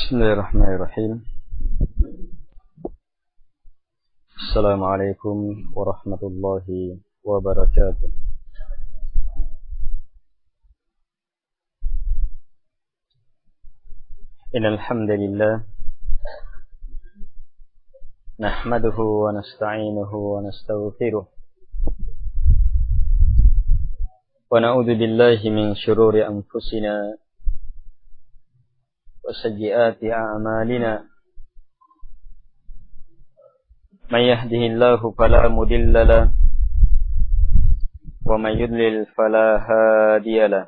Bismillahirrahmanirrahim. Assalamualaikum warahmatullahi wabarakatuh. Innal hamdalillah nahmaduhu wa nasta'inuhu wa nastaghfiruh wa na'udzu billahi min shururi anfusina wa sayyiati a'malina. Man yahdihillahu fala mudilla lahu wa man yudlil fala hadiya lahu.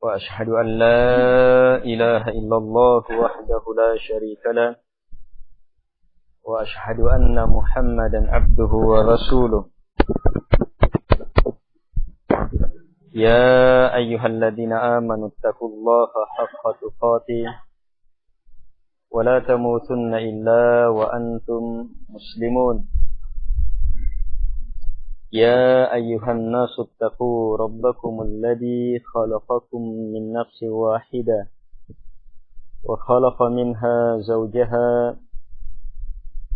Wa ashhadu an la ilaha illallah wahdahu la syarika lahu wa ashhadu anna Muhammadan abduhu wa rasuluh. Ya ayyuhalladzina amanu taqullaha haqqa tuqatih wa la tamutunna illa wa antum muslimun. Ya ayyuhan nasu taqu rabbakumul ladzi khalaqakum min nafsin wahidah wa khalaqa minha zawjaha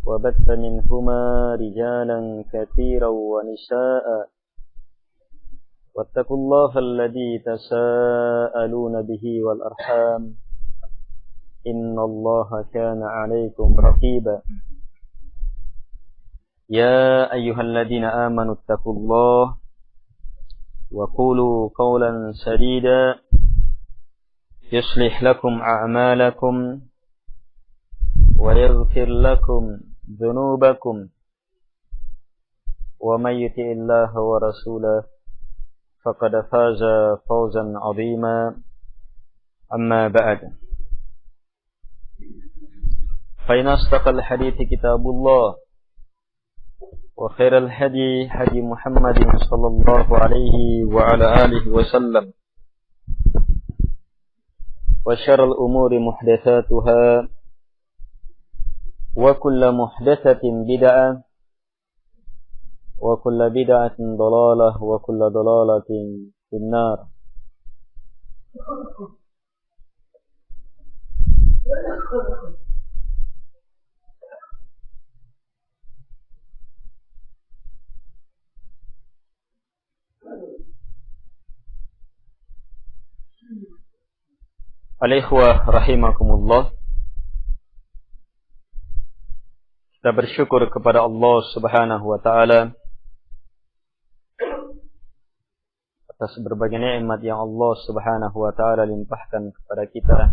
wa batha minhuma rijalan katsiran wa nisaa'a. واتقوا الله الذي تساءلون به والأرحام إن الله كان عليكم رقيبا. يا أيها الذين آمنوا اتقوا الله وقولوا قولا سديدا يصلح لكم أعمالكم ويغفر لكم ذنوبكم ومن يطع الله ورسوله فقد فاز فوزا عظيما. أما بعد فإن أصدق الحديث كتاب الله وخير الهدي هدي محمد صلى الله عليه وعلى آله وسلم وشر الأمور محدثاتها وكل محدثة بدعة wa kullu bid'atin dhalalah wa kullu dhalalatin finnar. Al-ikhwah rahimakumullah, kita bersyukur kepada Allah Subhanahu wa taala atas berbagai nikmat yang Allah Subhanahu wa taala limpahkan kepada kita.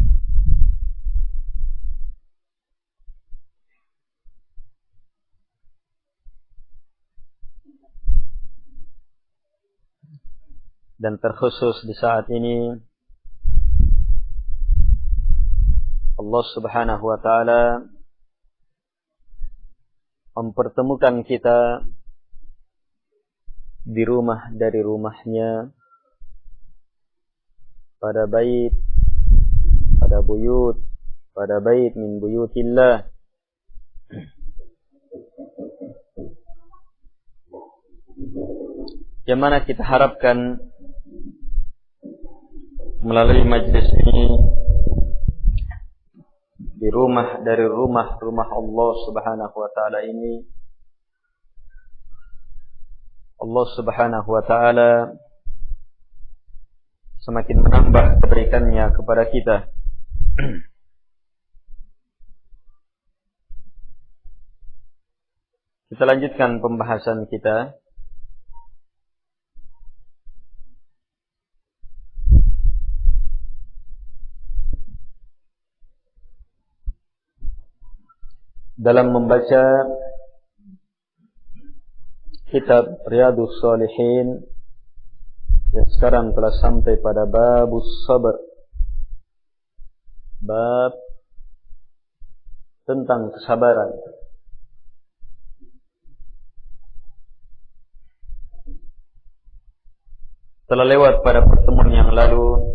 Dan terkhusus di saat ini Allah Subhanahu wa taala mempertemukan kita di rumah dari rumahnya, pada bait, pada buyut, pada bait min buyutillah. Yang mana kita harapkan melalui majlis ini di rumah dari rumah-rumah Allah Subhanahu wa taala ini, Allah Subhanahu wa taala semakin menambah kebaikannya kepada kita. Kita lanjutkan pembahasan kita dalam membaca kitab Riyadhus Shalihin yang sekarang telah sampai pada babus sabar, bab tentang kesabaran. Telah lewat pada pertemuan yang lalu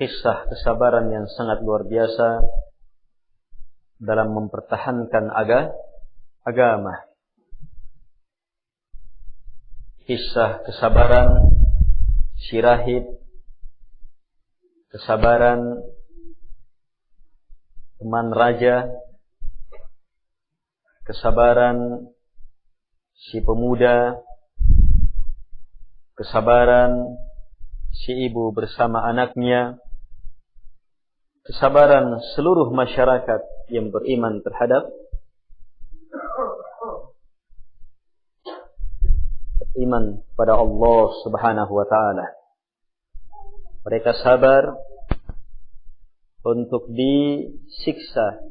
kisah kesabaran yang sangat luar biasa dalam mempertahankan agama. Kisah kesabaran si rahib kesabaran teman raja, kesabaran si pemuda, kesabaran si ibu bersama anaknya, kesabaran seluruh masyarakat yang beriman terhadap iman pada Allah Subhanahu wa taala. Mereka sabar untuk disiksa,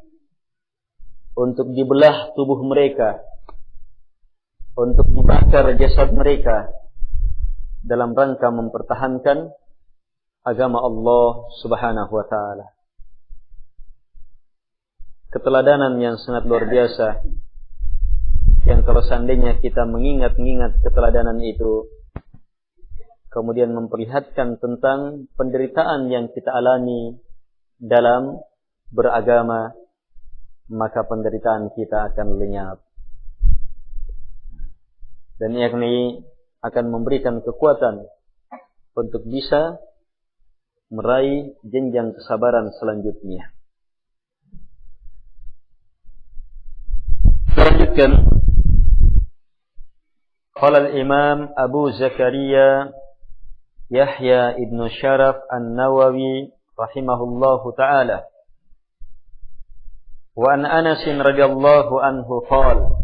untuk dibelah tubuh mereka, untuk dibakar jasad mereka dalam rangka mempertahankan agama Allah Subhanahu wa taala. Keteladanan yang sangat luar biasa, yang kalau seandainya kita mengingat-ingat keteladanan itu, kemudian memperlihatkan tentang penderitaan yang kita alami dalam beragama, maka penderitaan kita akan lenyap. Dan yakni akan memberikan kekuatan untuk bisa meraih jenjang kesabaran selanjutnya. Selanjutnya, qala al-Imam Abu Zakaria Yahya ibn Sharaf An-Nawawi rahimahullahu ta'ala, wa an Anas radhiyallahu anhu qala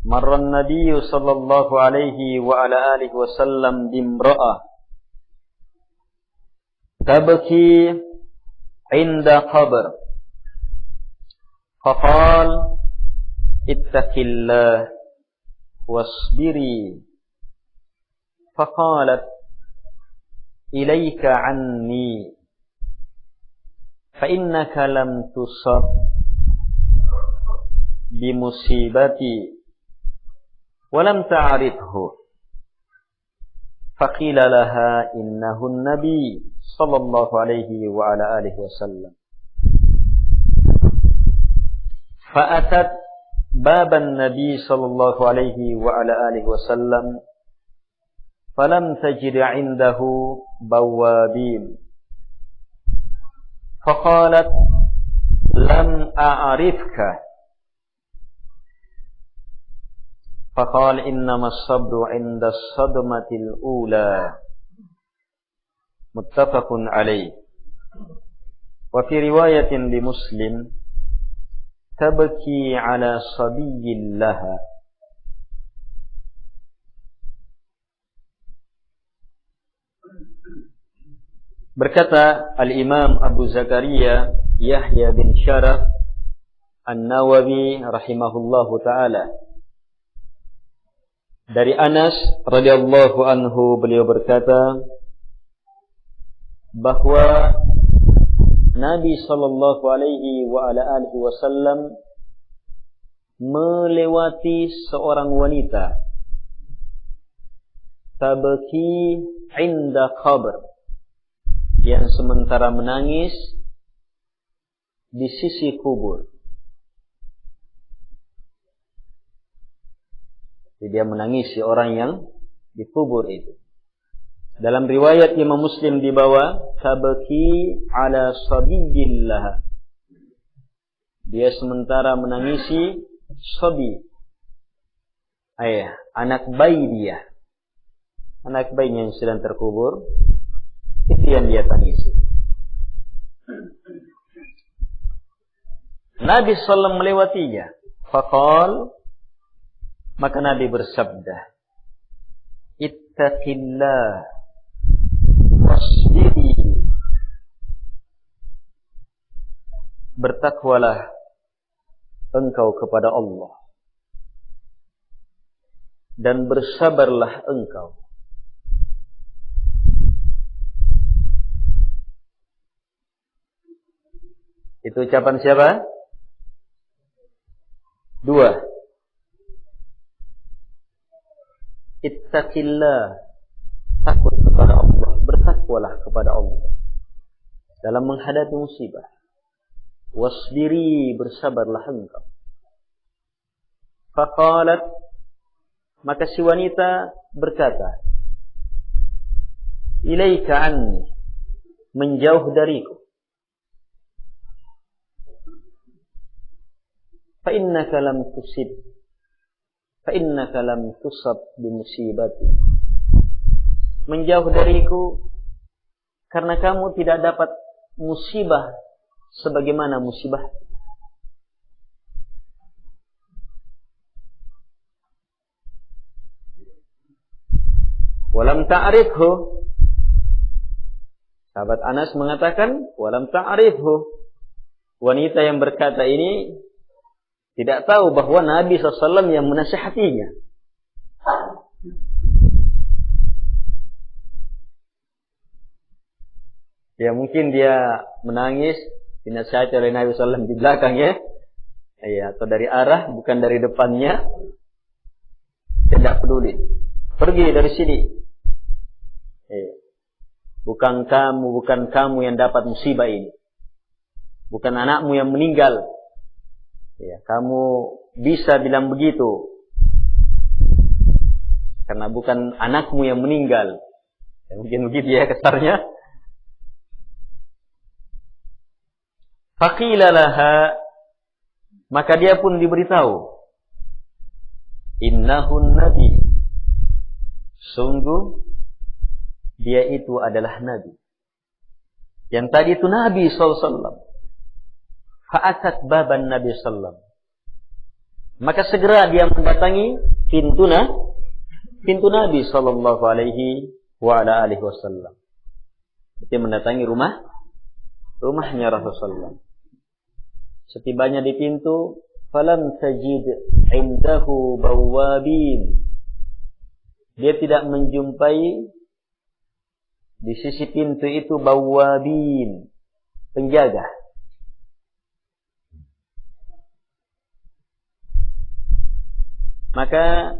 marra an-nabiy sallallahu alaihi wa ala alihi wa sallam bimra'ah tabki 'inda qabr faqala ittaqillah wasbiri faqalat ilayka anni fa innaka lam tusab bi musibati wa lam ta'rifhu faqila laha innahu an-nabi sallallahu alaihi wa ala alihi wasallam fa atat baban nabi sallallahu alaihi wa ala alihi wasallam falam tajid 'indahu bawabin faqalat lam a'rifka faqala innama as-sabru 'inda as-sadmati al-ula muttafaqun alayh wa fi riwayatin li Muslim tabki 'ala sabiyyin laha. Berkata Al-Imam Abu Zakaria Yahya bin Sharaf An-Nawawi rahimahullahu ta'ala, dari Anas radhiyallahu anhu, beliau berkata bahwa Nabi sallallahu alaihi wa ala alihi wasallam melewati seorang wanita tabki 'inda qabr, yang sementara menangis di sisi kubur. Jadi dia menangisi orang yang dikubur itu. Dalam riwayat Imam Muslim dibawa tabki 'ala sabiyillah. Dia sementara menangisi sabi, ayah, anak bayi dia. Anak bayinya yang sedang terkubur, itu yang dia tangisi. Nabi sallallahu melewatinya. Faqal, maka Nabi bersabda, ittaqillah wasbiri, bertakwalah engkau kepada Allah dan bersabarlah engkau. Itu ucapan siapa? Dua. Ittaqillah, takut kepada Allah, bertakwalah kepada Allah dalam menghadapi musibah. Wasbiri, bersabarlah engkau. Faqalat, maka si wanita berkata, ilaika anni, menjauh dariku. Fa innaka lam tusab bimusibati. Menjauh dariku karena kamu tidak dapat musibah sebagaimana musibah. Walam ta'rifhu. Sahabat Anas mengatakan, walam ta'rifhu. Wanita yang berkata ini tidak tahu bahwa Nabi SAW yang menasihatinya. Ya mungkin dia menangis dinasihati oleh Nabi SAW di belakang ya. Ya, atau dari arah bukan dari depannya. Tidak peduli. Pergi dari sini. Bukan kamu yang dapat musibah ini. Bukan anakmu yang meninggal. Ya, kamu bisa bilang begitu. Karena bukan anakmu yang meninggal. Ya, mungkin begitu ya kasarnya. Faqila laha, maka dia pun diberitahu. Innahun nabi. Sungguh dia itu adalah Nabi. Yang tadi itu Nabi SAW. Fa'atat baban Nabi SAW. Maka segera dia mendatangi pintu Nabi sallallahu alaihi wa ala alihi wasallam. Dia mendatangi rumahnya Rasulullah. Setibanya di pintu, falam tajid indahu bawabin. Dia tidak menjumpai di sisi pintu itu bawabin, penjaga. Maka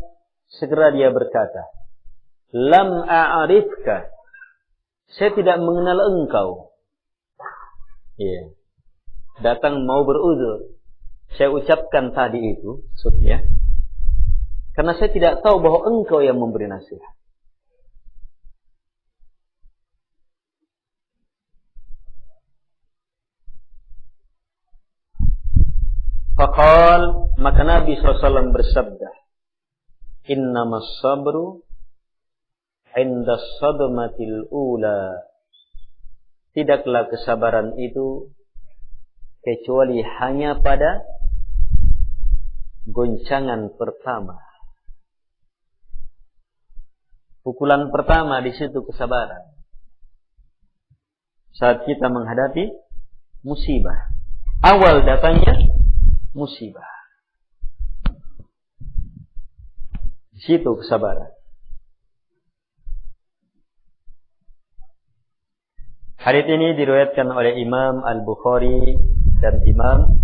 segera dia berkata, lam a'rifka, saya tidak mengenal engkau. Iya. Datang mau beruzur. Saya ucapkan tadi itu, maksudnya, karena saya tidak tahu bahwa engkau yang memberi nasihat. Faqal, maka Nabi SAW bersabda, innamas sabru inda sadmatil ula. Tidaklah kesabaran itu kecuali hanya pada goncangan pertama. Pukulan pertama di situ kesabaran. Saat kita menghadapi musibah. Awal datangnya musibah. Di situ kesabaran. Hadits ini diriwayatkan oleh Imam Al-Bukhari dan Imam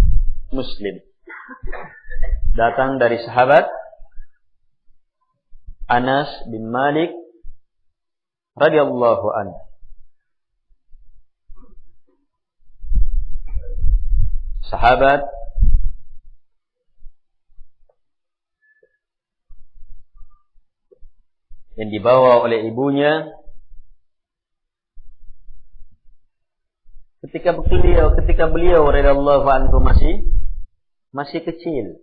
Muslim. Datang dari sahabat Anas bin Malik radhiyallahu anhu. Sahabat yang dibawa oleh ibunya ketika beliau radhiyallahu anhu masih kecil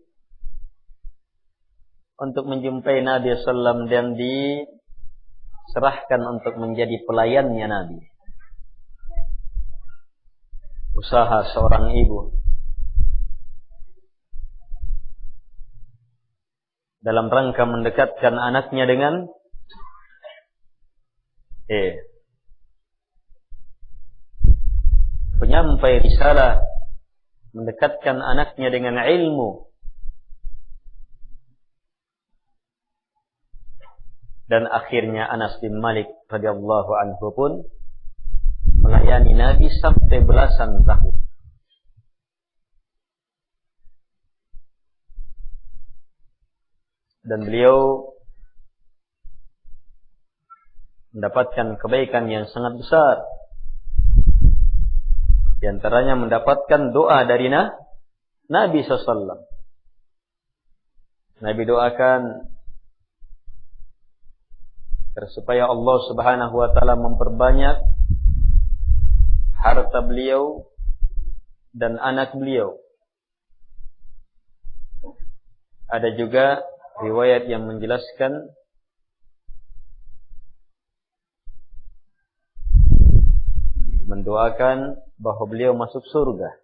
untuk menjumpai Nabi sallallahu dan diserahkan untuk menjadi pelayannya Nabi. Usaha seorang ibu dalam rangka mendekatkan anaknya dengan penyampai risalah, mendekatkan anaknya dengan ilmu. Dan akhirnya Anas bin Malik radhiyallahu anhu pun melayani Nabi sampai belasan tahun. Dan beliau mendapatkan kebaikan yang sangat besar. Di antaranya mendapatkan doa dari Nabi SAW. Nabi doakan supaya Allah Subhanahu wa taala memperbanyak harta beliau, dan anak beliau. Ada juga riwayat yang menjelaskan mendoakan bahwa beliau masuk surga.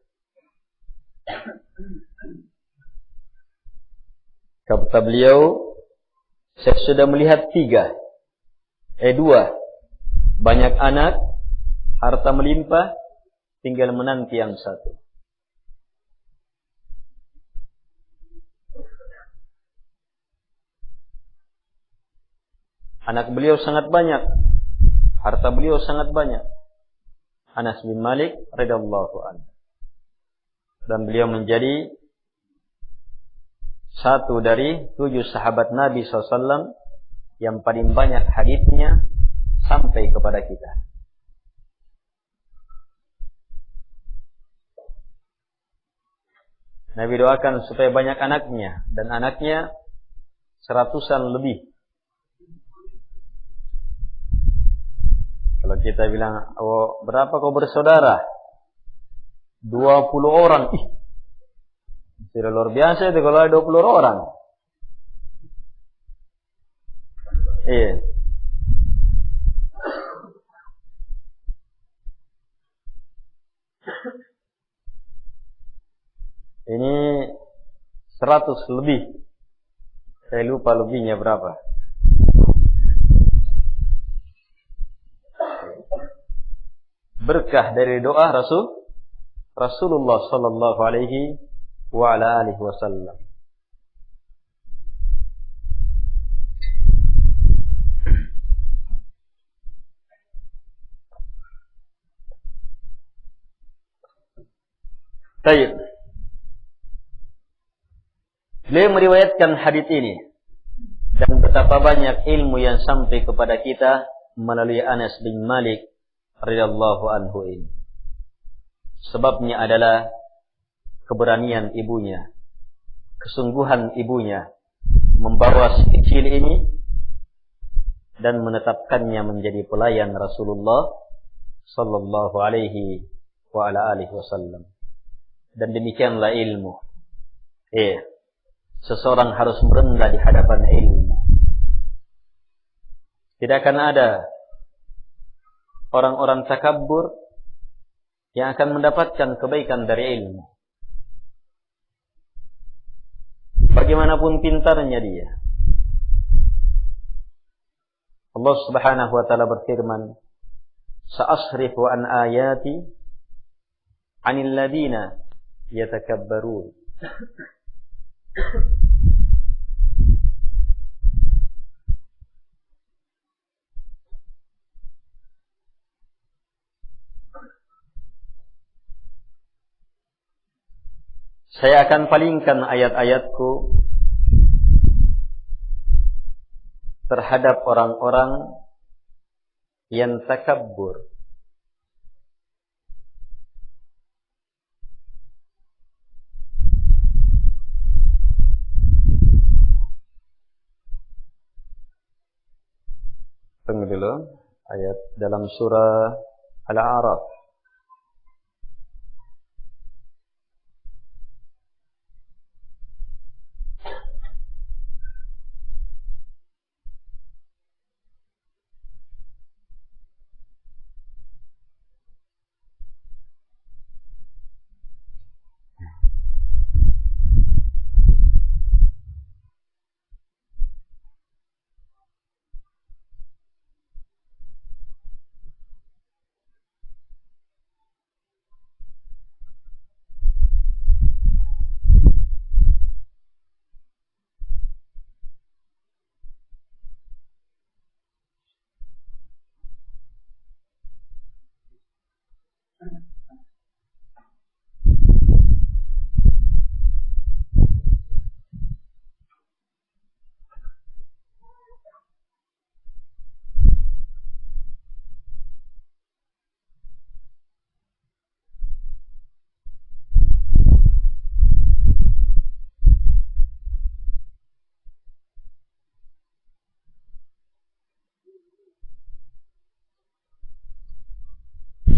Kata beliau, saya sudah melihat 2. Banyak anak, harta melimpah, tinggal menanti yang 1. Anak beliau sangat banyak, harta beliau sangat banyak. Anas bin Malik radhiyallahu anhu. Dan beliau menjadi satu dari 7 sahabat Nabi SAW yang paling banyak haditsnya sampai kepada kita. Nabi doakan supaya banyak anaknya, dan anaknya 100-an lebih. Kalau kita bilang, oh, berapa kau bersaudara? 20 orang. Sudah luar biasa itu kalau ada 20 orang. Iya. Ini 100 lebih. Saya lupa lebihnya berapa. Berkah dari doa Rasulullah sallallahu alaihi wa ala alihi wasallam. Baik. Beliau meriwayatkan hadits ini, dan betapa banyak ilmu yang sampai kepada kita melalui Anas bin Malik radhiyallahu anhu ini. Sebabnya adalah keberanian ibunya, kesungguhan ibunya membawa si kecil ini dan menetapkannya menjadi pelayan Rasulullah sallallahu alaihi wa ala alihi wasallam. Dan demikianlah ilmu. Seseorang harus merendah di hadapan ilmu. Tidak akan ada orang-orang takabur yang akan mendapatkan kebaikan dari ilmu. Bagaimanapun pintarnya dia. Allah Subhanahu wa taala berfirman, "Sa'asrifu an ayati 'anil ladina yatakabbarun." Saya akan palingkan ayat-ayatku terhadap orang-orang yang takabbur. Tunggu dulu, ayat dalam surah Al-A'raf.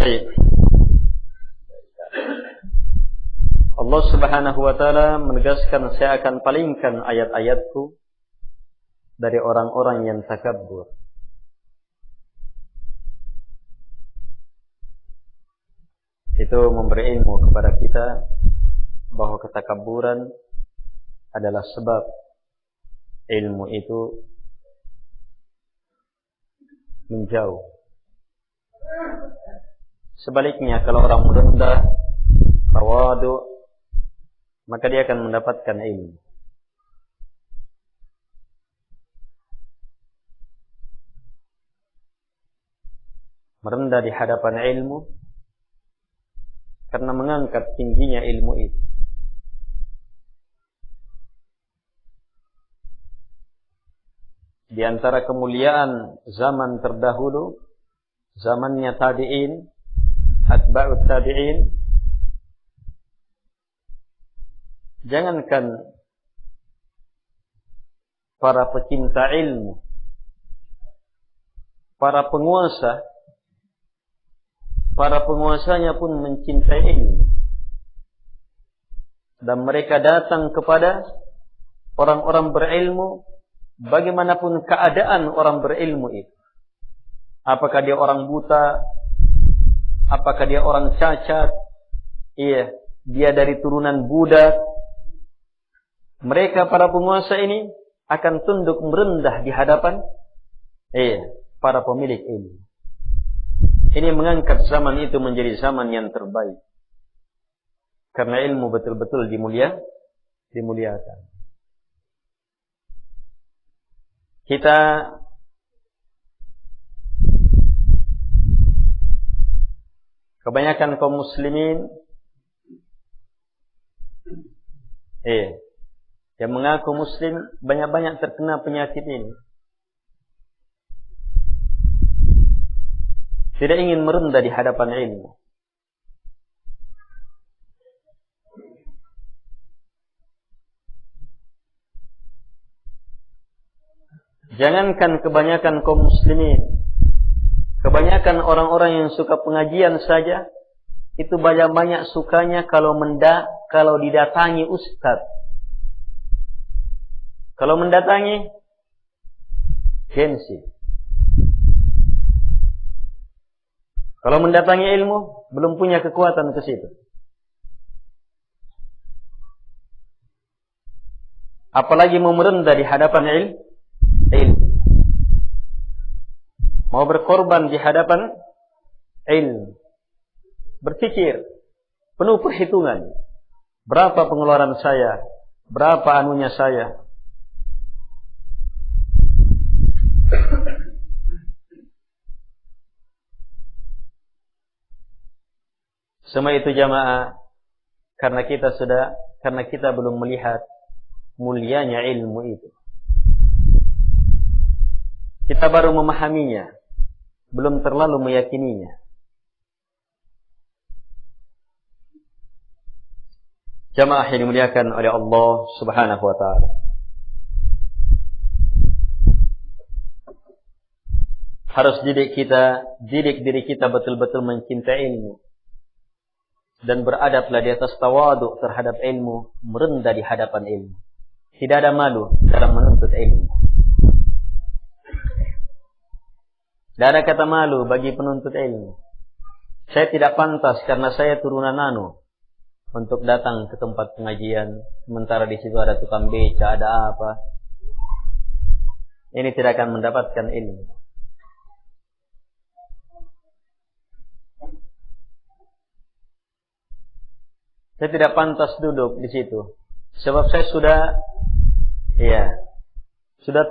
Baik. Allah Subhanahu wa taala menegaskan, saya akan palingkan ayat-ayatku dari orang-orang yang takabbur. Itu memberi ilmu kepada kita bahwa ketakabburan adalah sebab ilmu itu menjauh. Sebaliknya, kalau orang merendah, tawadu, maka dia akan mendapatkan ilmu. Merendah di hadapan ilmu karena mengangkat tingginya ilmu itu. Di antara kemuliaan zaman terdahulu, zamannya tabi'in, atba'ut tabi'in, jangankan para pecinta ilmu, para penguasanya pun mencintai ilmu. Dan mereka datang kepada orang-orang berilmu, bagaimanapun keadaan orang berilmu itu. Apakah dia orang buta, apakah dia orang cacat, dia dari turunan budak, mereka para penguasa ini akan tunduk merendah di hadapan para pemilik ilmu. Ini mengangkat zaman itu menjadi zaman yang terbaik. Karena ilmu betul-betul dimuliakan. Kita kebanyakan kaum muslimin yang mengaku muslim banyak-banyak terkena penyakit ini. Tidak ingin merendah di hadapan ilmu. Jangankan kebanyakan kaum muslimin, kebanyakan orang-orang yang suka pengajian saja, itu banyak-banyak sukanya kalau didatangi ustaz. Kalau mendatangi, gengsi. Kalau mendatangi ilmu, belum punya kekuatan ke situ. Apalagi mau merendah di hadapan ilmu. Mau berkorban di hadapan ilmu. Berpikir, penuh perhitungan. Berapa pengeluaran saya? Berapa anunya saya? Semua itu jamaah karena kita belum melihat mulianya ilmu itu. Kita baru memahaminya, belum terlalu meyakininya. Jamaah yang dimuliakan oleh Allah Subhanahu wa taala. Harus didik diri kita betul-betul mencintai ilmu. Dan beradablah di atas tawaduk terhadap ilmu, merendah di hadapan ilmu. Tidak ada malu dalam menuntut ilmu. Tidak ada kata malu bagi penuntut ilmu. Saya tidak pantas karena saya turunan nano untuk datang ke tempat pengajian, sementara di situ ada tukang beca, ada apa. Ini tidak akan mendapatkan ilmu. Saya tidak pantas duduk di situ. Sebab saya sudah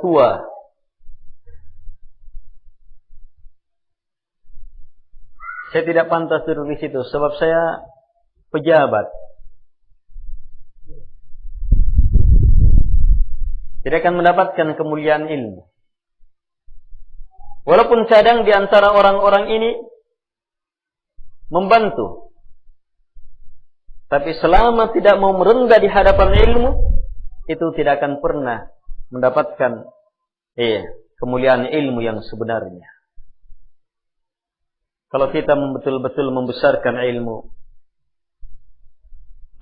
tua. Saya tidak pantas duduk di situ sebab saya pejabat. Tidak akan mendapatkan kemuliaan ilmu. Walaupun kadang di antara orang-orang ini membantu, tapi selama tidak mau merendah di hadapan ilmu, itu tidak akan pernah mendapatkan kemuliaan ilmu yang sebenarnya. Kalau kita betul-betul membesarkan ilmu,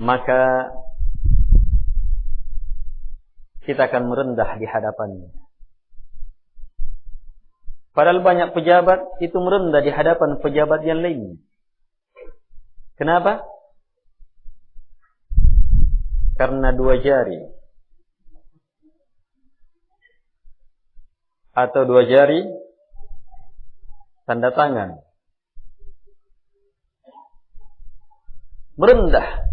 maka kita akan merendah di hadapannya. Padahal banyak pejabat itu merendah di hadapan pejabat yang lain. Kenapa? Karena 2 jari atau 2 jari tanda tangan. Merendah.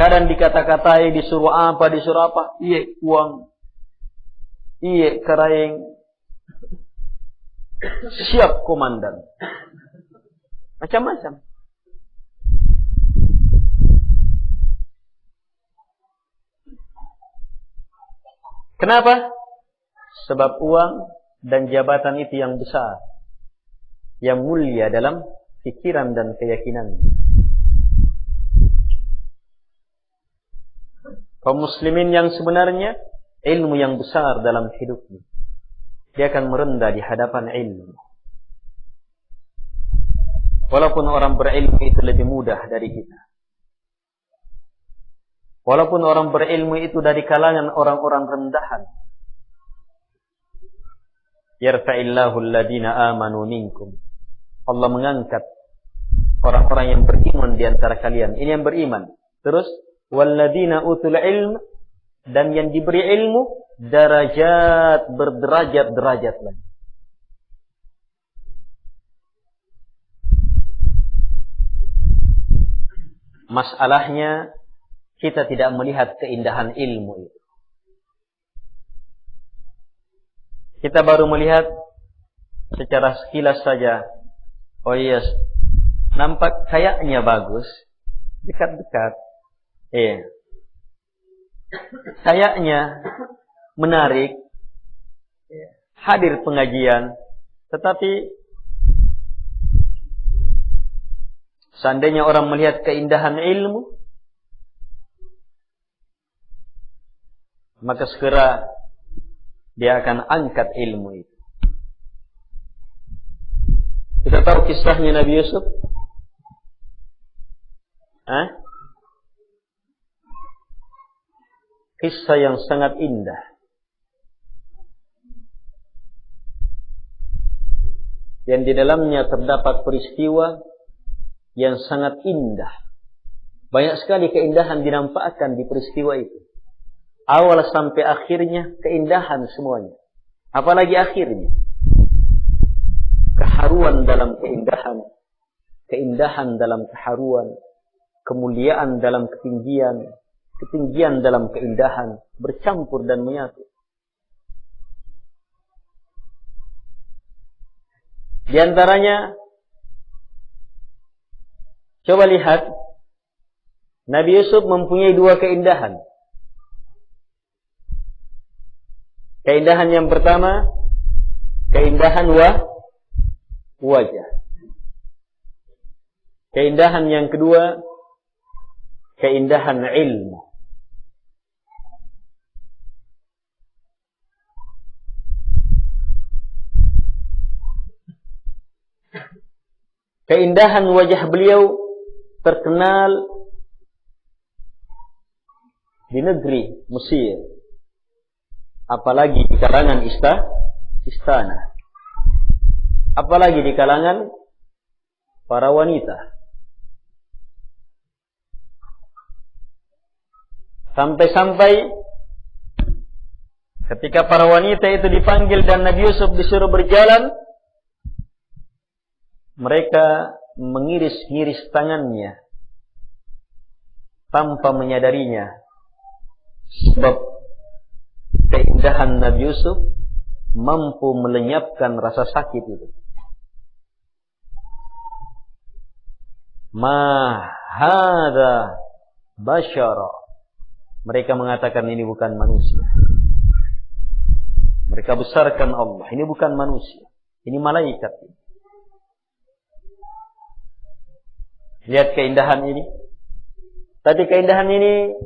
Kadang dikata-katai, disuruh apa, Iya uang, iya keraing. Siap komandan. Macam-macam. Kenapa? Sebab uang dan jabatan itu yang besar, yang mulia dalam pikiran dan keyakinan. Kaum muslimin yang sebenarnya ilmu yang besar dalam hidupnya, dia akan merendah di hadapan ilmu. Walaupun orang berilmu itu lebih mudah dari kita. Walaupun orang berilmu itu dari kalangan orang-orang rendahan. Yarfa'illahu alladhina amanu minkum. Allah mengangkat orang-orang yang beriman di antara kalian. Ini yang beriman. Terus walladzina utul ilm, dan yang diberi ilmu darajat, berderajat-derajat lagi. Masalahnya kita tidak melihat keindahan ilmu itu. Kita baru melihat secara sekilas saja. Oh yes, nampak kayaknya bagus, dekat-dekat. Iya. Kayaknya menarik, hadir pengajian, tetapi seandainya orang melihat keindahan ilmu, maka segera dia akan angkat ilmu itu. Kita tahu kisahnya Nabi Yusuf? Kisah yang sangat indah. Yang di dalamnya terdapat peristiwa yang sangat indah. Banyak sekali keindahan dinampakkan di peristiwa itu. Awal sampai akhirnya keindahan semuanya. Apalagi akhirnya. Keharuan dalam keindahan. Keindahan dalam keharuan. Kemuliaan dalam ketinggian. Ketinggian dalam keindahan, bercampur dan menyatu. Di antaranya, coba lihat, Nabi Yusuf mempunyai 2 keindahan. Keindahan yang pertama, keindahan wajah. Keindahan yang kedua, keindahan ilmu. Keindahan wajah beliau terkenal di negeri Mesir, apalagi di kalangan istana, apalagi di kalangan para wanita. Sampai-sampai ketika para wanita itu dipanggil dan Nabi Yusuf disuruh berjalan, mereka mengiris-ngiris tangannya tanpa menyadarinya. Sebab keindahan Nabi Yusuf mampu melenyapkan rasa sakit itu. Ma hadza bashara. Mereka mengatakan ini bukan manusia. Mereka besarkan Allah. Ini bukan manusia. Ini malaikat. Lihat keindahan ini. Tapi keindahan ini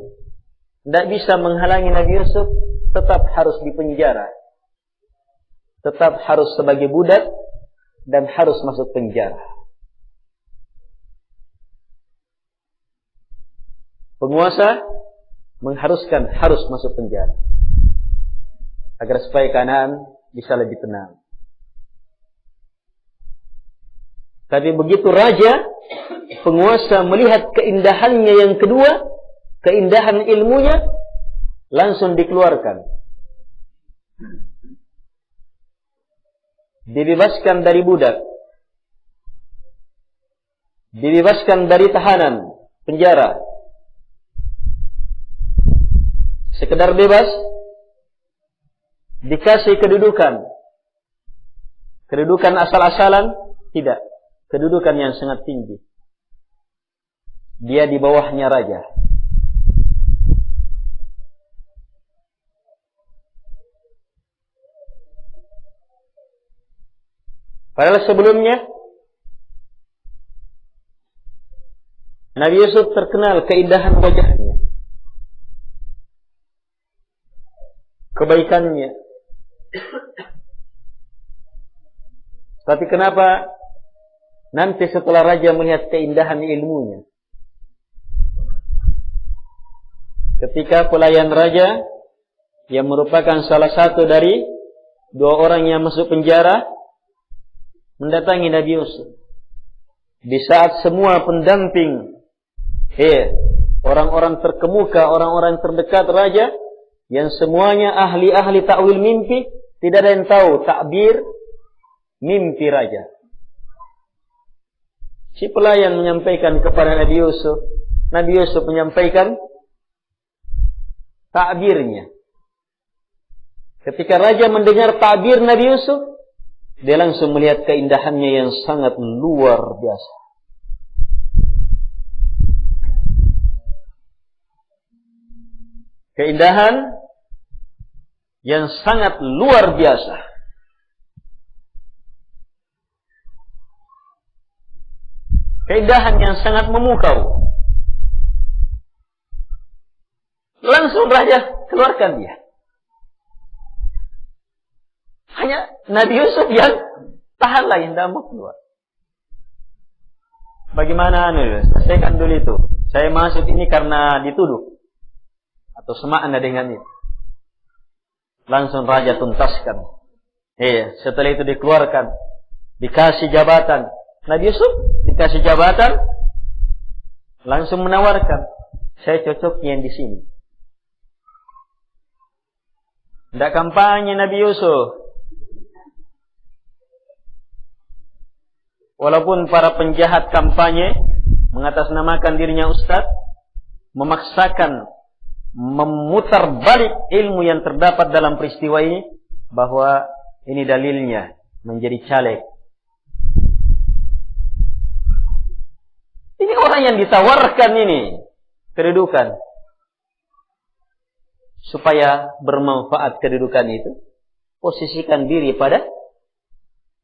tidak bisa menghalangi Nabi Yusuf tetap harus dipenjara. Tetap harus sebagai budak dan harus masuk penjara. penguasa mengharuskan harus masuk penjara agar supaya keadaan bisa lebih tenang. Tapi begitu raja, penguasa melihat keindahannya yang kedua, keindahan ilmunya, langsung dikeluarkan. Dibebaskan dari budak. Dibebaskan dari tahanan, penjara. Sekedar bebas, dikasih kedudukan. Kedudukan asal-asalan, tidak. Kedudukan yang sangat tinggi. Dia di bawahnya raja. Padahal sebelumnya Nabi Yusuf terkenal keindahan wajahnya, kebaikannya. Tapi kenapa nanti setelah raja melihat keindahan ilmunya, ketika pelayan raja yang merupakan salah satu dari 2 orang yang masuk penjara mendatangi Nabi Yusuf, di saat semua pendamping, orang-orang terkemuka, orang-orang terdekat raja, yang semuanya ahli-ahli ta'wil mimpi, tidak ada yang tahu takbir mimpi raja. Si pelayan menyampaikan kepada Nabi Yusuf, Nabi Yusuf menyampaikan takbirnya. Ketika raja mendengar takbir Nabi Yusuf, dia langsung melihat keindahannya yang sangat luar biasa. Keindahan yang sangat luar biasa. Keindahan yang sangat memukau. Langsung raja keluarkan dia. Hanya Nabi Yusuf yang tahan lagi, tidak mau keluar. Bagaimana selesaikan dulu itu. Saya masuk ini karena dituduh. Atau semakna dengan itu. Langsung raja tuntaskan. Setelah itu dikeluarkan. Dikasih jabatan. Nabi Yusuf dikasih jabatan. Langsung menawarkan. Saya cocoknya yang di sini. Tidak kampanye Nabi Yusuf. Walaupun para penjahat kampanye mengatasnamakan dirinya ustaz, memaksakan memutar balik ilmu yang terdapat dalam peristiwa ini, bahwa ini dalilnya menjadi caleg. Ini orang yang ditawarkan ini kedudukan supaya bermanfaat kedudukan itu, posisikan diri pada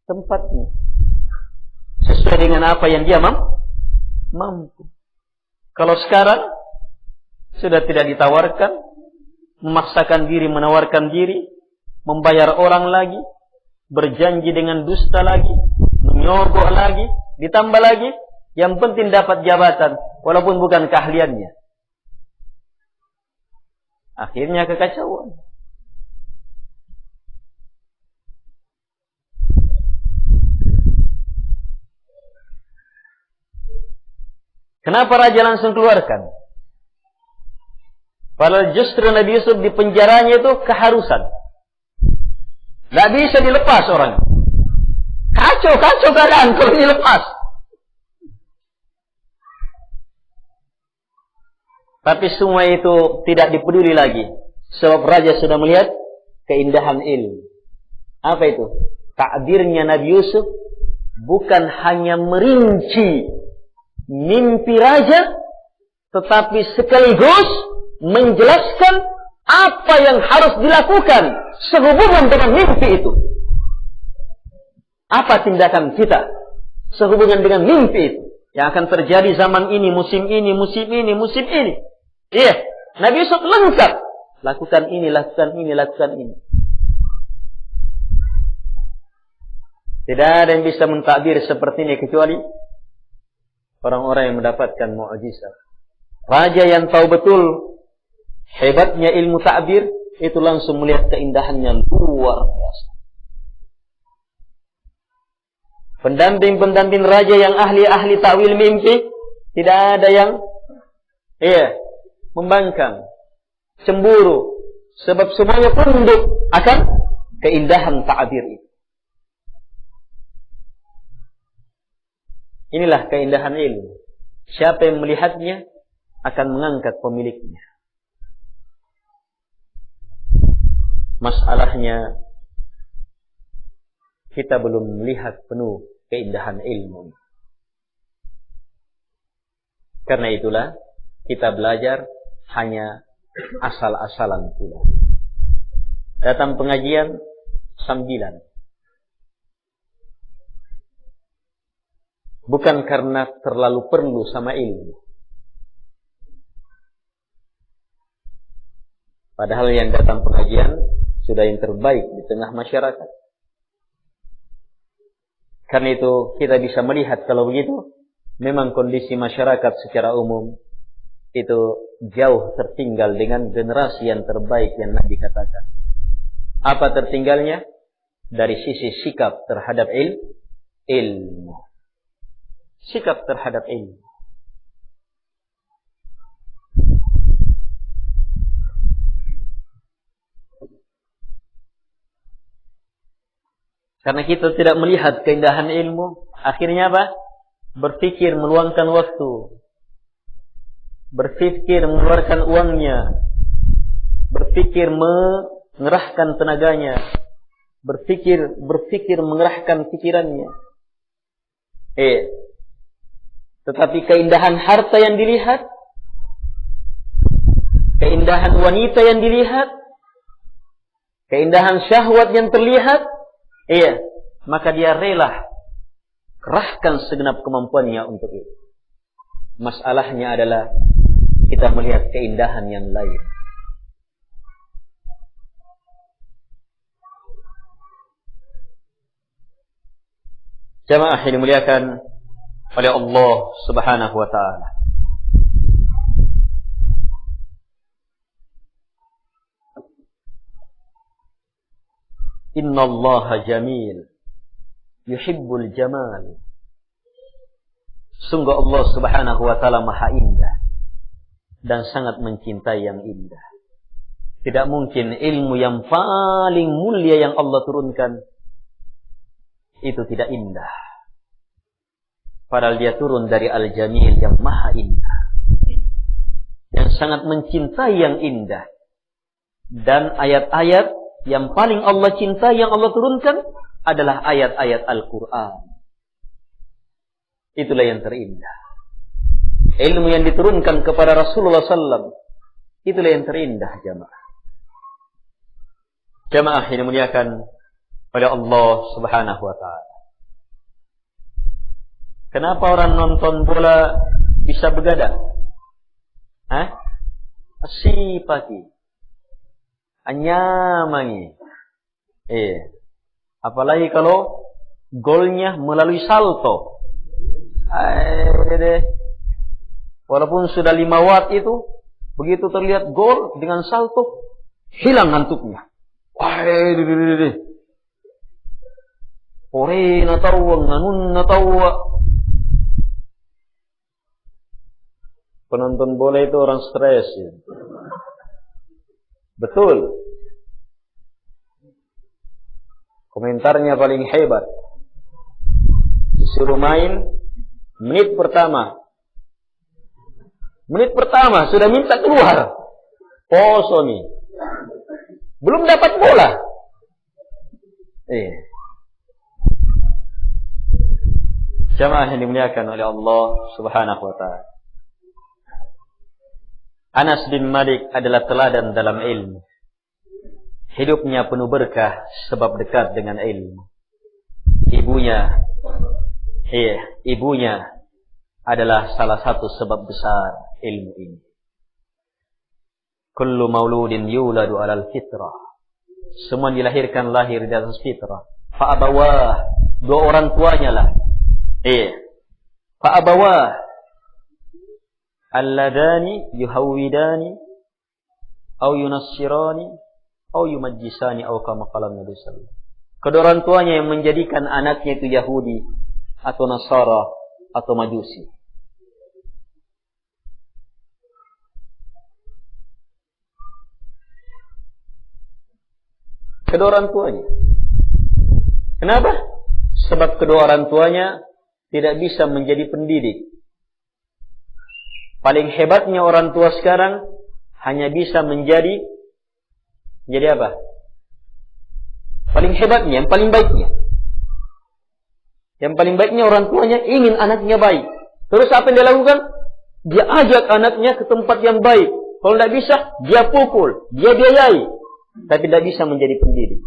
tempatnya sesuai dengan apa yang dia mampu. Kalau sekarang sudah tidak ditawarkan, memaksakan diri, menawarkan diri, membayar orang lagi, berjanji dengan dusta lagi, menyogok lagi, ditambah lagi, yang penting dapat jabatan, walaupun bukan keahliannya. Akhirnya kekacauan. Kenapa raja langsung keluarkan? Padahal justru Nabi Yusuf di penjaranya itu keharusan. Tidak bisa dilepas orang. Kacau keadaan kalau dilepas. Tapi semua itu tidak dipeduli lagi. Sebab raja sudah melihat keindahan ilmu. Apa itu? Takdirnya Nabi Yusuf bukan hanya merinci mimpi raja, tetapi sekaligus menjelaskan apa yang harus dilakukan sehubungan dengan mimpi itu. Apa tindakan kita sehubungan dengan mimpi itu yang akan terjadi zaman ini, musim ini, musim ini, musim ini. Iya, Nabi Yusuf lengkap. Lakukan ini, lakukan ini, lakukan ini. Tidak ada yang bisa mentakdir seperti ini kecuali orang-orang yang mendapatkan mukjizat. Raja yang tahu betul hebatnya ilmu ta'bir, itu langsung melihat keindahannya luar biasa. Pendamping-pendamping raja yang ahli-ahli ta'wil mimpi, tidak ada yang membangkang, cemburu, sebab semuanya tunduk akan keindahan ta'bir itu. Inilah keindahan ilmu. Siapa yang melihatnya akan mengangkat pemiliknya. Masalahnya kita belum melihat penuh keindahan ilmu. Karena itulah kita belajar hanya asal-asalan pula. Datang pengajian sambilan. Bukan karena terlalu perlu sama ilmu. Padahal yang datang pengajian sudah yang terbaik di tengah masyarakat. Karena itu kita bisa melihat kalau begitu, memang kondisi masyarakat secara umum itu jauh tertinggal dengan generasi yang terbaik yang Nabi katakan. Apa tertinggalnya? Dari sisi sikap terhadap ilmu. Sikap terhadap ilmu. Karena kita tidak melihat keindahan ilmu, akhirnya apa? Berpikir meluangkan waktu, berpikir mengeluarkan uangnya, berpikir mengerahkan tenaganya, berpikir mengerahkan pikirannya. Tetapi keindahan harta yang dilihat, keindahan wanita yang dilihat, keindahan syahwat yang terlihat, maka dia rela kerahkan segenap kemampuannya untuk itu. Masalahnya adalah kita melihat keindahan yang lain. Jamaah yang dimuliakan oleh Allah Subhanahu wa ta'ala. Inna Allah jamil yuhibbul jamal. Sungguh Allah Subhanahu wa ta'ala maha indah dan sangat mencintai yang indah. Tidak mungkin ilmu yang paling mulia yang Allah turunkan itu tidak indah. Padahal dia turun dari Al-Jamil yang maha indah, yang sangat mencintai yang indah. Dan ayat-ayat yang paling Allah cintai yang Allah turunkan adalah ayat-ayat Al-Quran. Itulah yang terindah. Ilmu yang diturunkan kepada Rasulullah SAW, itulah yang terindah, jamaah. Jamaah yang dimuliakan oleh Allah Subhanahu wa ta'ala. Kenapa orang nonton bola bisa begadang? Asipati. Anyamangi. Apalagi kalau golnya melalui salto. Walaupun sudah 5 watt itu, begitu terlihat gol dengan salto, hilang ngantuknya. Ore natawa, nganun natawa. Penonton bola itu orang stres ya. Betul. Komentarnya paling hebat. Disuruh main menit pertama sudah minta keluar. Poso nih. Belum dapat bola. Jamaah yang dimuliakan oleh Allah Subhanahu wa ta'ala. Anas bin Malik adalah teladan dalam ilmu. Hidupnya penuh berkah sebab dekat dengan ilmu. Ibunya adalah salah satu sebab besar ilmu ini. Kullu mauludin yuladu alal fitrah. Semua dilahirkan lahir di atas fitrah. Fa'abawah, 2 orang tuanya lah. Fa'abawah, alladani yuhawwidani au yunassirani au yumajjisani au kama qala Nabi sallallahu alaihi wasallam. Kedua orang tuanya yang menjadikan anaknya itu Yahudi atau Nasara atau Majusi. Kedua orang tuanya. Kenapa? Sebab kedua orang tuanya tidak bisa menjadi pendidik. Paling hebatnya orang tua sekarang hanya bisa menjadi apa? Paling hebatnya, yang paling baiknya. Yang paling baiknya orang tuanya ingin anaknya baik. Terus apa yang dia lakukan? Dia ajak anaknya ke tempat yang baik. Kalau tidak bisa, dia pukul, dia biayai. Tapi tidak bisa menjadi pendidik.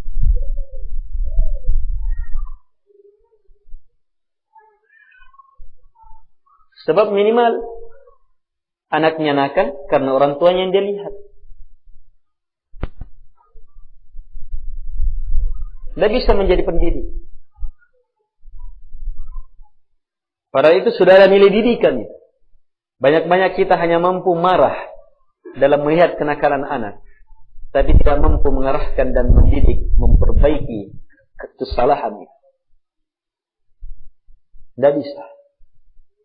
Sebab minimal anaknya nakal karena orang tuanya yang dia lihat. Tidak bisa menjadi pendidik. Padahal itu sudah ada nilai didikan. Banyak-banyak kita hanya mampu marah dalam melihat kenakalan anak, tapi tidak mampu mengarahkan dan mendidik, memperbaiki kesalahannya. Tidak bisa.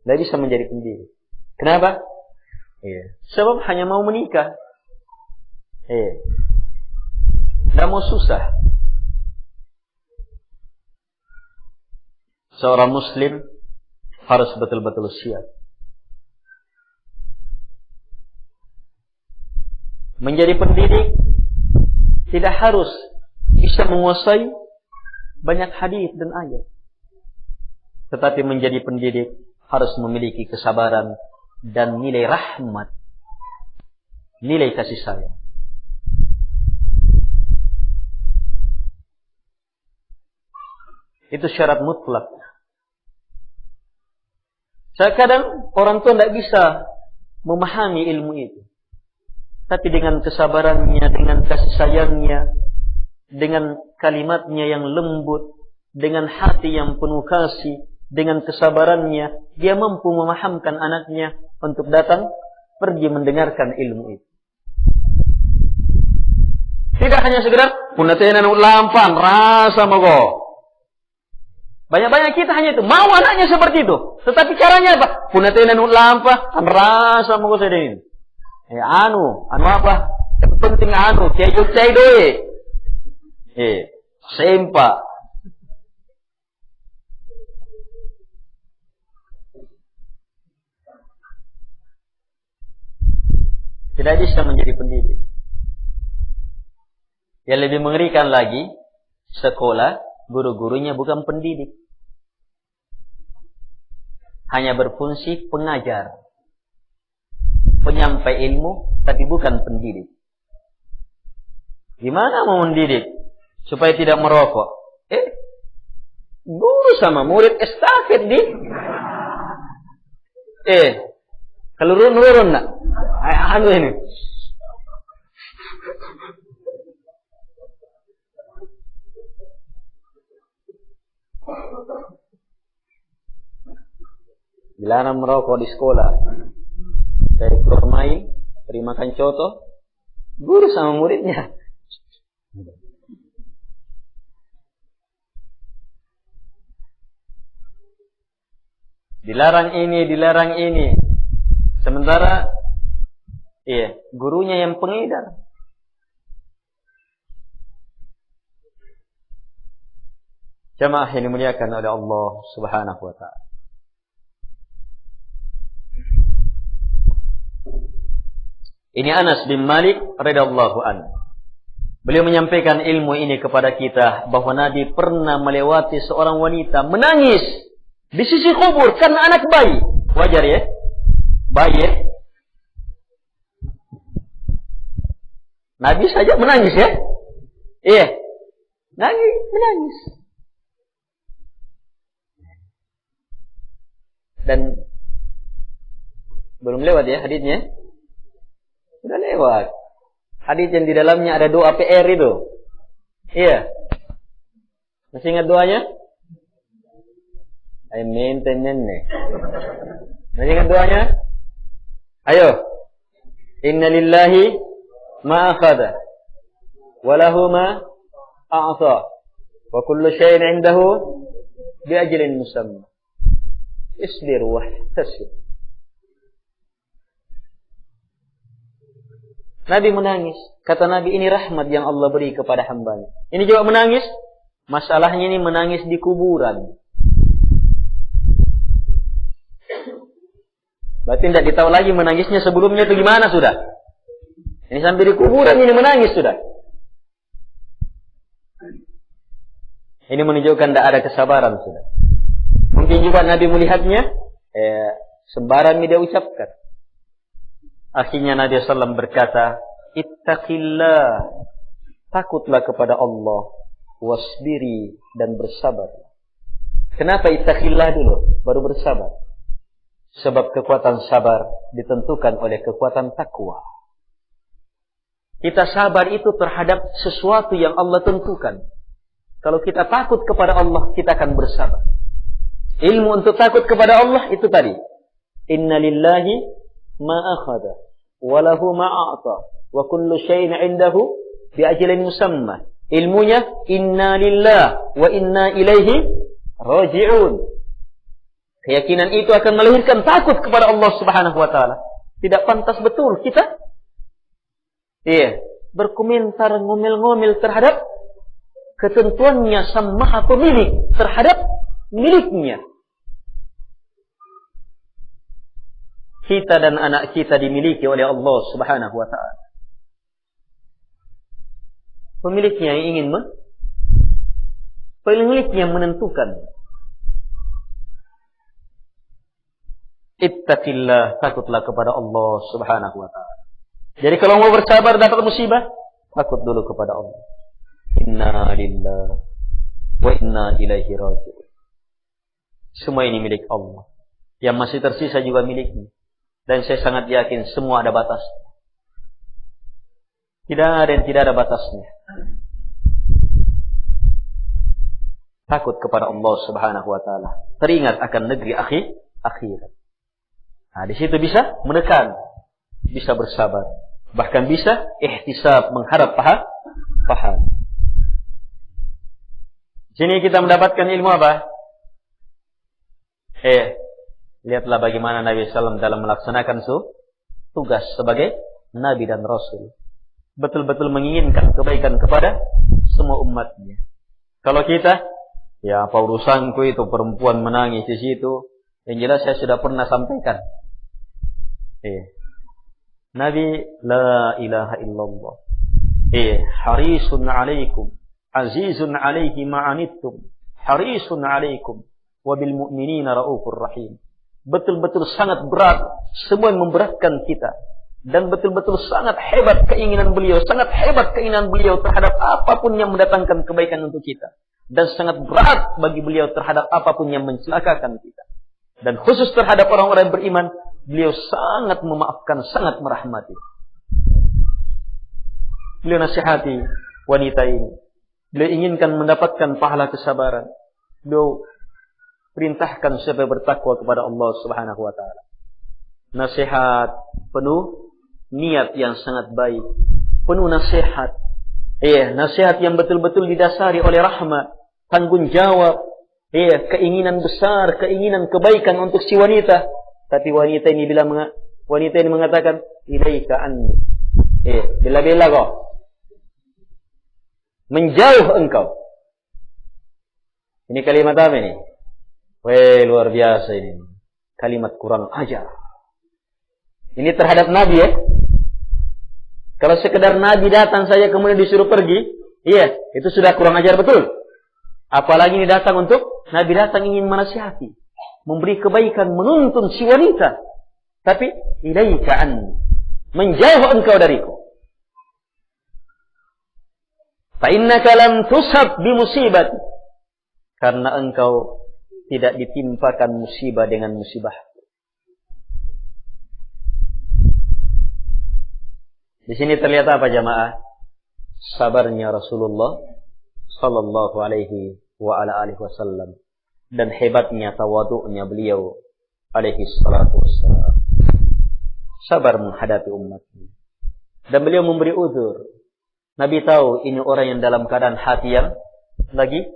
Tidak bisa menjadi pendidik. Kenapa? Sebab hanya mau menikah. Tidak mau susah. Seorang muslim harus betul-betul siap. Menjadi pendidik tidak harus bisa menguasai banyak hadis dan ayat. Tetapi menjadi pendidik harus memiliki kesabaran dan nilai rahmat, nilai kasih sayang. Itu syarat mutlak. Kadang orang tua tidak bisa memahami ilmu itu. Tapi dengan kesabarannya, dengan kasih sayangnya, dengan kalimatnya yang lembut, dengan hati yang penuh kasih, dengan kesabarannya, dia mampu memahamkan anaknya untuk datang pergi mendengarkan ilmu itu. Tidak hanya sekedar punatenan lampan rasa mogo. Banyak-banyak kita hanya itu mau anaknya seperti itu, tetapi caranya apa? Punatenan lampan rasa mogo sedeng. Anu apa? Yang penting cai doe. Sempa. Tidak bisa menjadi pendidik. Yang lebih mengerikan lagi, sekolah, guru-gurunya bukan pendidik. Hanya berfungsi pengajar. Penyampai ilmu, tapi bukan pendidik. Gimana mau mendidik? Supaya tidak merokok. Guru sama murid estafet di. Kelurun-lurun nak. Anu ini. Dilarang merokok di sekolah. Dari keluar main, beri makan coto, guru sama muridnya. Dilarang ini. Sementara gurunya yang pengedar. Jamaah yang dimuliakan oleh Allah Subhanahu wa taala. Ini Anas bin Malik radhiyallahu anhu. Beliau menyampaikan ilmu ini kepada kita bahwa Nabi pernah melewati seorang wanita menangis di sisi kubur karena anak bayi. Wajar ya? Bayi ya? Nabi saja menangis ya? Iya. Menangis. Dan belum lewat ya hadisnya? Sudah lewat. Hadis yang di dalamnya ada doa PR itu. Iya. Masih ingat doanya? Amin. Masih ingat doanya? Ayo. Inna lillahi ma akhadha wa lahu ma a'ta wa kullu syai'in 'indahu bi ajalin musamma. Isbir wahtasib. Nabi menangis. Kata Nabi, ini rahmat yang Allah beri kepada hambanya. Ini juga menangis. Masalahnya ini menangis di kuburan. Berarti tidak ditahu lagi menangisnya sebelumnya itu gimana sudah. Ini sampai di kuburan ini menangis sudah. Ini menunjukkan tidak ada kesabaran sudah. Mungkin juga Nabi melihatnya, sembarang dia ucapkan. Akhirnya Nabi SAW berkata, Ittaqillah, takutlah kepada Allah, wasbiri, dan bersabar. Kenapa ittaqillah dulu, baru bersabar? Sebab kekuatan sabar ditentukan oleh kekuatan takwa. Kita sabar itu terhadap sesuatu yang Allah tentukan. Kalau kita takut kepada Allah, kita akan bersabar. Ilmu untuk takut kepada Allah itu tadi. Inna lillahi ma akhadha wa lahu ma a'ta wa kullu syai'in 'indahu bi ajalin musamma. Ilmunya inna lillah wa inna ilaihi raji'un. Keyakinan itu akan melahirkan takut kepada Allah Subhanahu wa taala. Tidak pantas betul kita berkomentar ngomel-ngomel terhadap ketentuannya Sang Maha Pemilik terhadap miliknya. Kita dan anak kita dimiliki oleh Allah Subhanahu wa taala. Pemiliknya yang ingin pemiliknya menentukan. Ittaqillah, takutlah kepada Allah Subhanahu wa taala. Jadi kalau mau bersabar dapat musibah, takut dulu kepada Allah. Inna lillahi wa inna ilaihi raji'un. Semua ini milik Allah. Yang masih tersisa juga miliknya. Dan saya sangat yakin semua ada batasnya. Tidak ada yang tidak ada batasnya. Takut kepada Allah Subhanahu wa taala. Teringat akan negeri akhirat. Nah, di situ bisa menekan, bisa bersabar, bahkan bisa ihtisab, mengharap pahala. Sini kita mendapatkan ilmu apa? Lihatlah bagaimana Nabi SAW dalam melaksanakan tugas sebagai Nabi dan Rasul. Betul-betul menginginkan kebaikan kepada semua umatnya. Kalau kita, ya apa urusanku itu perempuan menangis di situ. Yang jelas saya sudah pernah sampaikan. Nabi la ilaha illallah. Harisun alaikum. Azizun alaihi ma'anittum. Harisun alaikum. Wabil mu'minina ra'ufur rahim. Betul-betul sangat berat. Semua yang memberatkan kita. Dan betul-betul sangat hebat keinginan beliau. Sangat hebat keinginan beliau terhadap apapun yang mendatangkan kebaikan untuk kita. Dan sangat berat bagi beliau terhadap apapun yang mencelakakan kita. Dan khusus terhadap orang-orang yang beriman, beliau sangat memaafkan, sangat merahmati. Beliau nasihati wanita ini. Beliau inginkan mendapatkan pahala kesabaran. Beliau perintahkan supaya bertakwa kepada Allah Subhanahu wa taala. Nasihat penuh niat yang sangat baik. Penuh nasihat. Nasihat yang betul-betul didasari oleh rahmat, tanggung jawab, keinginan besar, keinginan kebaikan untuk si wanita. Tapi wanita ini mengatakan, ilaika anni. Bela-bela kau. Menjauh engkau. Ini kalimat apa ini? Luar biasa ini. Kalimat kurang ajar. Ini terhadap Nabi ya. Kalau sekedar Nabi datang saja kemudian disuruh pergi, itu sudah kurang ajar betul. Apalagi ini datang untuk Nabi datang ingin menasihati, memberi kebaikan, menuntun si wanita. Tapi ilaika anni, menjauh engkau dariku. Fa innaka lam tusab bi musibati, karena engkau tidak ditimpakan musibah dengan musibah. Di sini terlihat apa jamaah? Sabarnya Rasulullah sallallahu alaihi wa ala alihi wasallam dan hebatnya tawadhu'nya beliau alaihi salatu wassalam. sabar menghadapi umatnya. Dan beliau memberi uzur. Nabi tahu ini orang yang dalam keadaan hati yang lagi.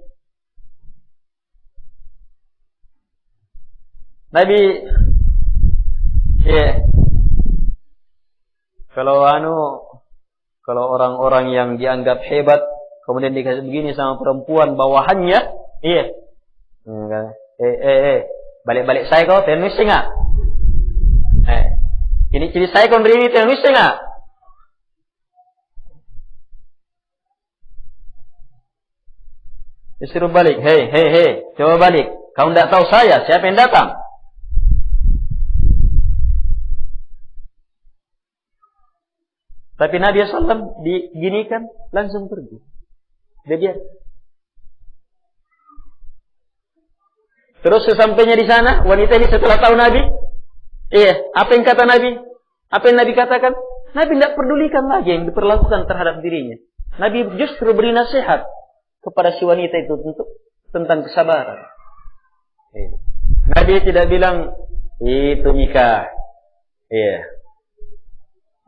Nabi, kalau orang-orang yang dianggap hebat, kemudian dikasih begini sama perempuan bawahannya, balik-balik saya kau, tenis enggak? Ini ciri saya kau beri ini tenis enggak? Disuruh balik, hei, coba balik. Kau tidak tahu saya, siapa yang datang? Tapi Nabi SAW diginikan, langsung pergi. Dia biar. Terus sesampainya di sana, wanita ini setelah tahu Nabi, apa yang kata Nabi? Apa yang Nabi katakan? Nabi tidak pedulikan lagi yang diperlakukan terhadap dirinya. Nabi justru beri nasihat kepada si wanita itu tentang kesabaran. Nabi tidak bilang, itu nikah.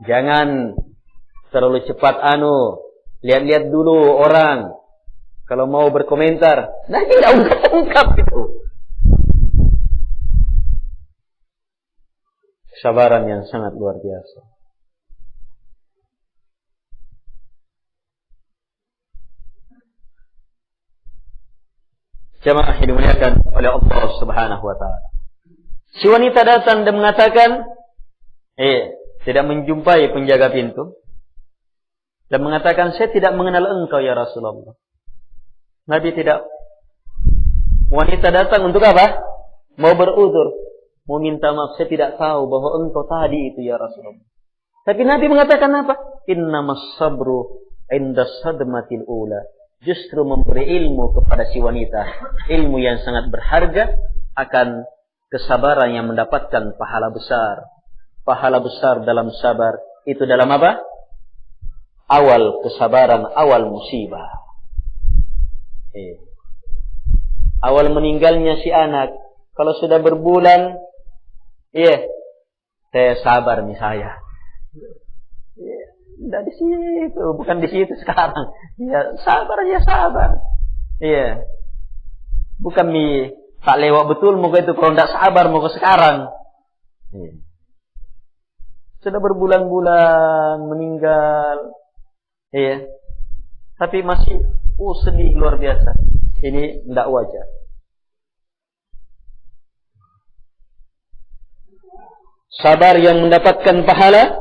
Jangan terlalu cepat lihat-lihat dulu orang. Kalau mau berkomentar, Nabi tidak ungkap-ungkap itu. Kesabaran yang sangat luar biasa. Jamaah yang dimuliakan oleh Allah Subhanahu wa taala. Si wanita datang dan mengatakan, tidak menjumpai penjaga pintu dan mengatakan, saya tidak mengenal engkau ya Rasulullah. Nabi tidak. Wanita datang untuk apa? Mau beruzur, mau minta maaf, saya tidak tahu bahwa engkau tadi itu ya Rasulullah. Tapi Nabi mengatakan apa? Innamas sabru inda sadmatil ula. Justru memberi ilmu kepada si wanita, ilmu yang sangat berharga akan kesabaran yang mendapatkan pahala besar. Pahala besar dalam sabar itu dalam apa? Awal kesabaran, awal musibah. Awal meninggalnya si anak, kalau sudah berbulan, saya sabar nih saya. Tidak di situ, bukan di situ sekarang. Sabar. Bukan tak lewat betul muka itu kalau tidak sabar muka sekarang. Sudah berbulan-bulan meninggal. Tapi masih sedih luar biasa. Ini tidak wajar. Sabar yang mendapatkan pahala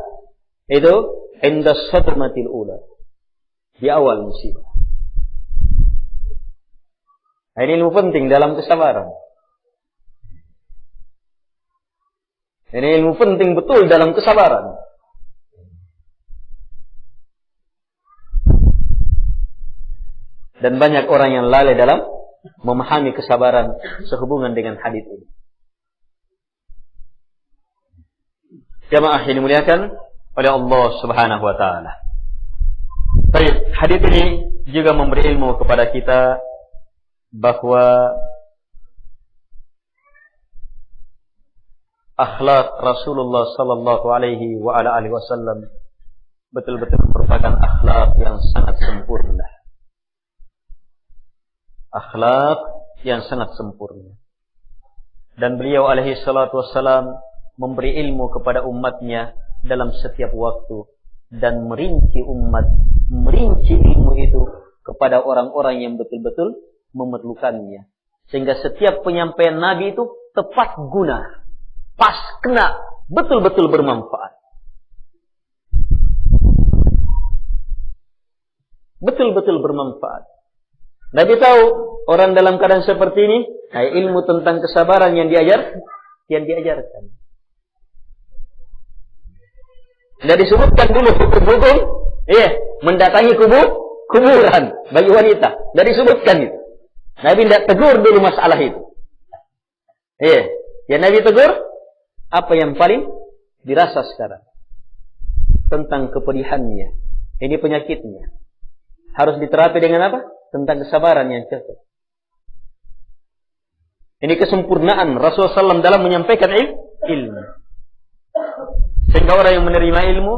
itu inda sadmatil ula, di awal musibah. Ini ilmu penting dalam kesabaran. Ini ilmu penting betul dalam kesabaran. Dan banyak orang yang lalai dalam memahami kesabaran sehubungan dengan hadis ini. Jamaah yang dimuliakan oleh Allah Subhanahu wa taala. Baik, hadis ini juga memberi ilmu kepada kita bahwa akhlak Rasulullah sallallahu alaihi wa ala alihi wasallam betul-betul merupakan akhlak yang sangat sempurna. Akhlak yang sangat sempurna. Dan beliau alaihi salatu wassalam memberi ilmu kepada umatnya dalam setiap waktu dan merinci ilmu itu kepada orang-orang yang betul-betul memerlukannya, sehingga setiap penyampaian Nabi itu tepat guna, pas kena, betul-betul bermanfaat, betul-betul bermanfaat. Nabi tahu orang dalam keadaan seperti ini, ilmu tentang kesabaran yang diajarkan. Dan disebutkan dulu hukum-hukum, mendatangi kuburan bagi wanita. Dan disebutkan itu. Nabi tidak tegur dulu masalah itu. Ya Nabi tegur apa yang paling dirasa sekarang tentang kepedihannya. Ini penyakitnya. Harus diterapi dengan apa? Tentang kesabaran yang cocok. Ini kesempurnaan Rasulullah SAW dalam menyampaikan ilmu. sehingga orang yang menerima ilmu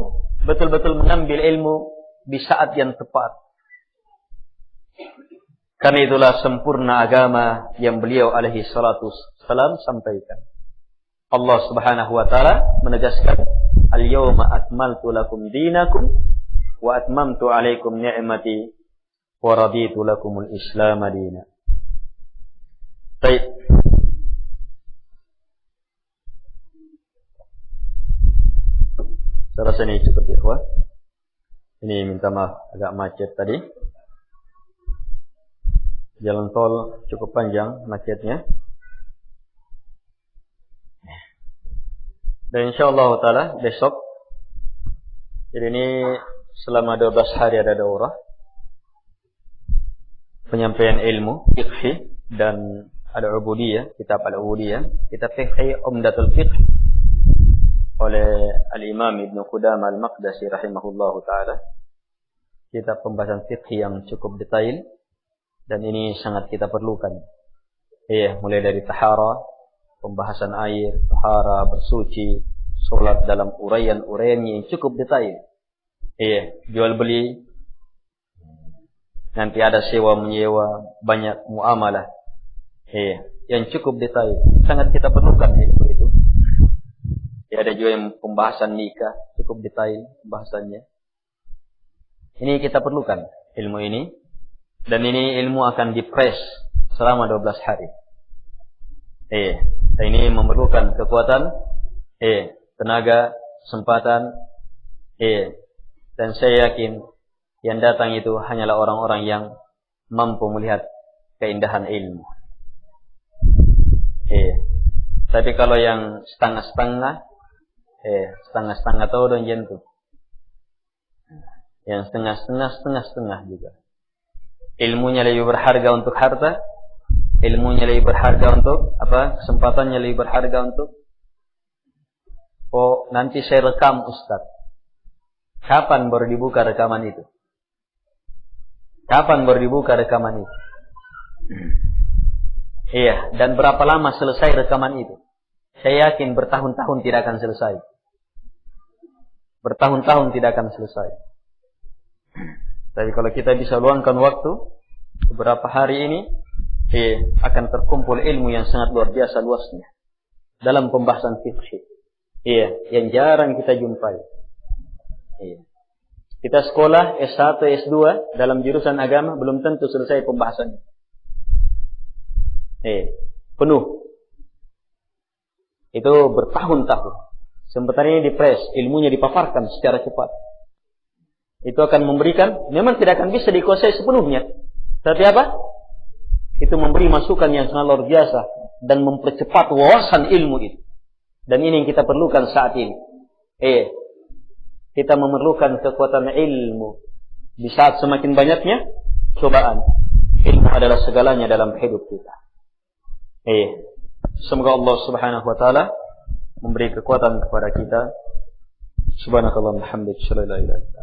betul-betul mengambil ilmu di saat yang tepat. Karena itulah sempurna agama yang beliau alaihi salatu wassalam sampaikan. Allah Subhanahu wa taala menegaskan, "Al-yawma akmaltu lakum dinakum wa atmamtu 'alaikum ni'mati wa raditu lakumul Islam madina." Baik. Saya rasa ini cukup ya, ikhwan. Ini minta maaf agak macet tadi. Jalan tol cukup panjang macetnya. Dan insyaallah taala besok, jadi ini selama 12 hari ada daurah penyampaian ilmu fiqh dan ada ubudiyah, kitab al-ubudiyah, kitab fiqh Umdatul Fiqh oleh Al-Imam Ibnu Qudamah Al-Maqdisi rahimahullahu taala. Kitab pembahasan fiqh yang cukup detail dan ini sangat kita perlukan. Mulai dari tahara, pembahasan air, tahara, bersuci, sholat dalam uraian-uraiannya yang cukup detail. Jual beli, nanti ada sewa menyewa, banyak muamalah. Yang cukup detail, sangat kita perlukan ilmu itu. Ada juga yang pembahasan nikah, cukup detail pembahasannya. Ini kita perlukan ilmu ini, dan ini ilmu akan dipres selama 12 hari. Ini memerlukan kekuatan, tenaga, kesempatan, dan saya yakin yang datang itu hanyalah orang-orang yang mampu melihat keindahan ilmu. Tapi kalau yang setengah-setengah, setengah-setengah tahu dong jentuh. Yang setengah-setengah juga. Ilmunya lebih berharga untuk harta, ilmunya lebih berharga untuk apa? Kesempatannya lebih berharga untuk nanti saya rekam Ustaz. Kapan baru dibuka rekaman itu? Kapan baru dibuka rekaman itu? Dan berapa lama selesai rekaman itu? Saya yakin bertahun-tahun tidak akan selesai. Bertahun-tahun tidak akan selesai. Tapi kalau kita bisa luangkan waktu beberapa hari ini, akan terkumpul ilmu yang sangat luar biasa luasnya dalam pembahasan fikih. Yang jarang kita jumpai. Kita sekolah S1, S2 dalam jurusan agama belum tentu selesai pembahasannya. Penuh. Itu bertahun-tahun. Sementara ini dipres, ilmunya dipaparkan secara cepat. Itu akan memberikan, memang tidak akan bisa dikuasai sepenuhnya. Tapi apa? Itu memberi masukan yang sangat luar biasa dan mempercepat wawasan ilmu itu. Dan ini yang kita perlukan saat ini. Kita memerlukan kekuatan ilmu. Di saat semakin banyaknya cobaan, ilmu adalah segalanya dalam hidup kita. Semoga Allah Subhanahu wa taala memberi kekuatan kepada kita. Subhanakallahumma wa bihamdika, asyhadu an la ilaha illa anta